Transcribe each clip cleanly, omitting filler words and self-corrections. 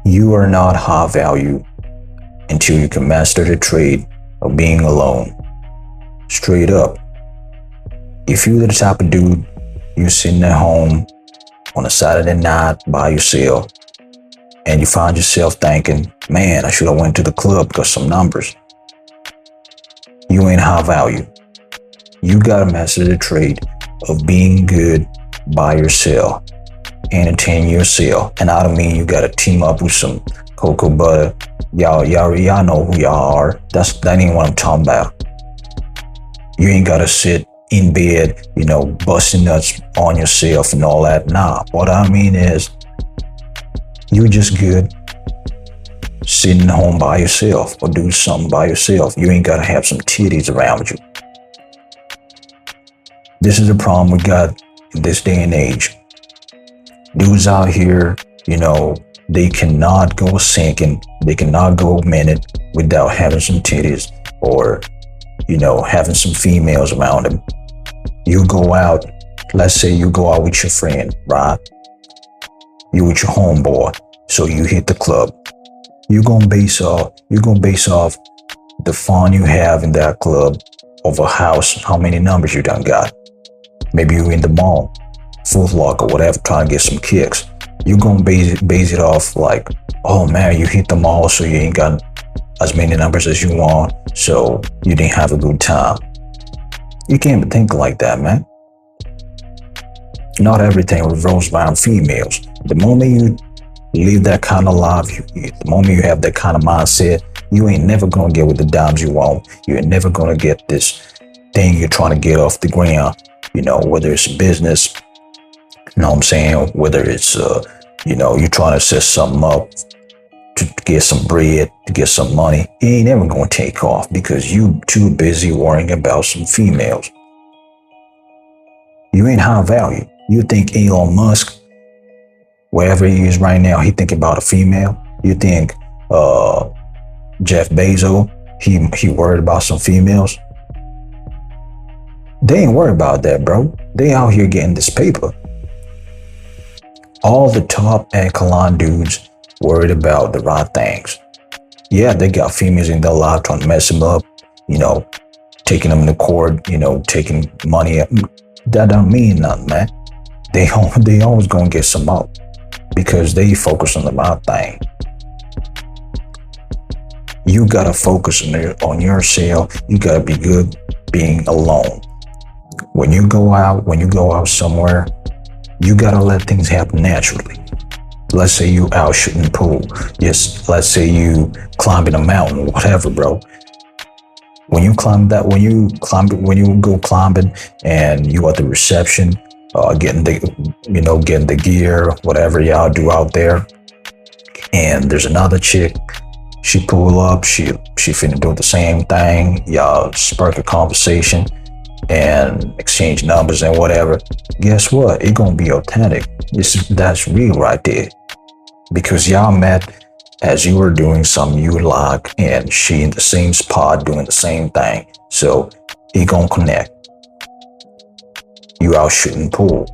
You are not high value until you can master the trade of being alone. Straight up. If you're the type of dude, you're sitting at home on a Saturday night by yourself and you find yourself thinking, man, I should have went to the club because some numbers. You ain't high value. You gotta master the trade of being good by yourself, entertain yourself. And I don't mean you gotta team up with some cocoa butter. Y'all know who y'all are. That ain't what I'm talking about. You ain't gotta sit in bed, busting nuts on yourself and all that. Nah, what I mean is you just good sitting home by yourself or do something by yourself. You ain't gotta have some titties around you. This is the problem we got in this day and age. Dudes out here, they cannot go a second, they cannot go a minute without having some titties or, having some females around them. You go out, let's say you go out with your friend, right? You with your homeboy, so you hit the club. You're gonna base off the fun you have in that club over how many numbers you done got. Maybe you in the mall, Foot Locker, whatever, trying to get some kicks. You're gonna base it off like, oh man, you hit the mall, so you ain't got as many numbers as you want, so you didn't have a good time. You can't think like that, man. Not everything revolves around females. The moment you live that kind of life, the moment you have that kind of mindset, you ain't never gonna get with the dimes you want. You ain't never gonna get this thing you're trying to get off the ground. Whether it's business, what I'm saying? Whether it's, you're trying to set something up to get some bread, to get some money, it ain't never gonna take off because you too busy worrying about some females. You ain't high value. You think Elon Musk, wherever he is right now, he thinking about a female? You think Jeff Bezos, he worried about some females? They ain't worried about that, bro. They out here getting this paper. All the top echelon dudes worried about the right things. Yeah, they got females in their life trying to mess them up, taking them to court, taking money. That don't mean nothing, man. They always gonna get some out because they focus on the right thing. You gotta focus on yourself. You gotta be good being alone. When you go out somewhere, you gotta let things happen naturally. Let's say you out shooting pool. Yes, let's say you climbing a mountain, whatever, bro. When you go climbing and you at the reception, getting the gear, whatever y'all do out there, and there's another chick, she pull up, she finna do the same thing, y'all spark a conversation and exchange numbers and whatever. Guess what? It gonna be authentic. That's real right there. Because y'all met as you were doing something you like and she in the same spot doing the same thing. So it gonna connect. You out shooting pool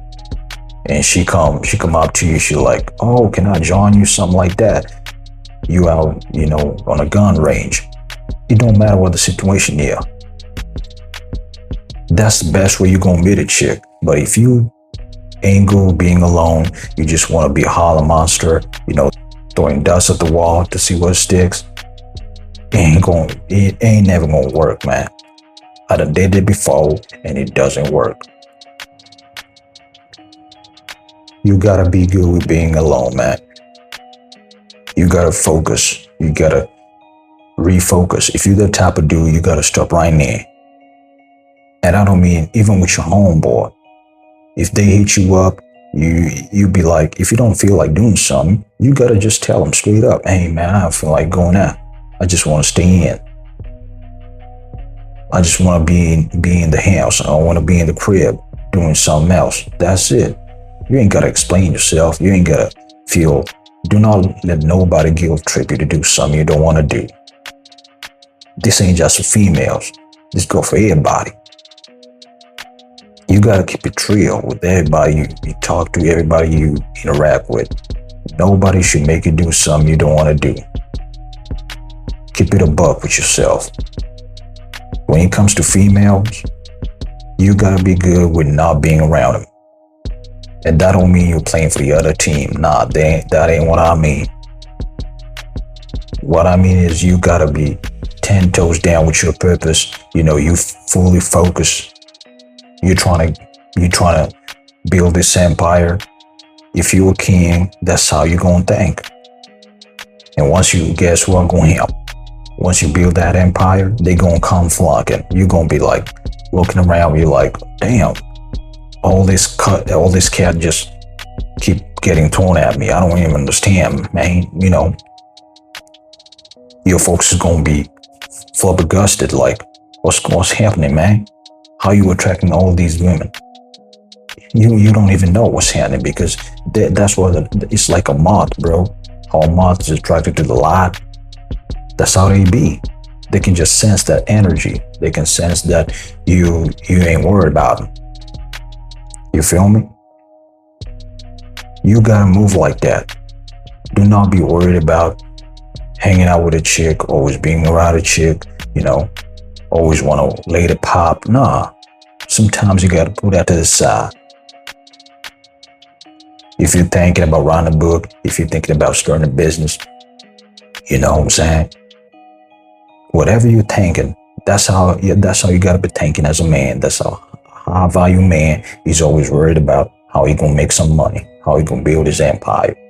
and she come up to you, she like, oh, can I join you? Something like that. You out, on a gun range. It don't matter what the situation is. That's the best way you're gonna meet a chick. But if you ain't good being alone, you just want to be a holler monster, throwing dust at the wall to see what sticks, it ain't never gonna work, man. I done did it before and it doesn't work. You gotta be good with being alone, man. You gotta focus. You gotta refocus. If you're the type of dude, you gotta stop right there. And I don't mean even with your homeboy. If they hit you up, you be like, if you don't feel like doing something, you gotta just tell them straight up, hey man, I don't feel like going out. I just want to stay in. I just want to be in the house. I don't want to be in the crib doing something else. That's it. You ain't gotta explain yourself. You ain't gotta feel. Do not let nobody guilt trip you to do something you don't want to do. This ain't just for females. This go for everybody. You gotta keep it real with everybody you talk to, everybody you interact with. Nobody should make you do something you don't want to do. Keep it a buck with yourself. When it comes to females, you gotta be good with not being around them. And that don't mean you're playing for the other team. Nah, that ain't what I mean. What I mean is you gotta be 10 toes down with your purpose. You fully focus. You're trying to build this empire. If you're a king, that's how you're gonna think. And once you guess what gonna help. Once you build that empire, they gonna come flocking. You're gonna be like looking around, you're like, damn, all this cat just keep getting thrown at me. I don't even understand, man. Your folks is gonna be flabbergasted, like, what's happening, man? How you attracting all these women? You don't even know what's happening, because that's what it's like a moth, bro. How a moth is attracted to the light. That's how they be. They can just sense that energy. They can sense that you ain't worried about them. You feel me? You gotta move like that. Do not be worried about hanging out with a chick, always being around a chick, always want to lay the pop. Nah, sometimes you gotta put that to the side. If you're thinking about writing a book, if you're thinking about starting a business, you know what I'm saying? Whatever you're thinking, that's how you gotta be thinking as a man. That's how high value man is always worried about how he gonna make some money, how he gonna build his empire.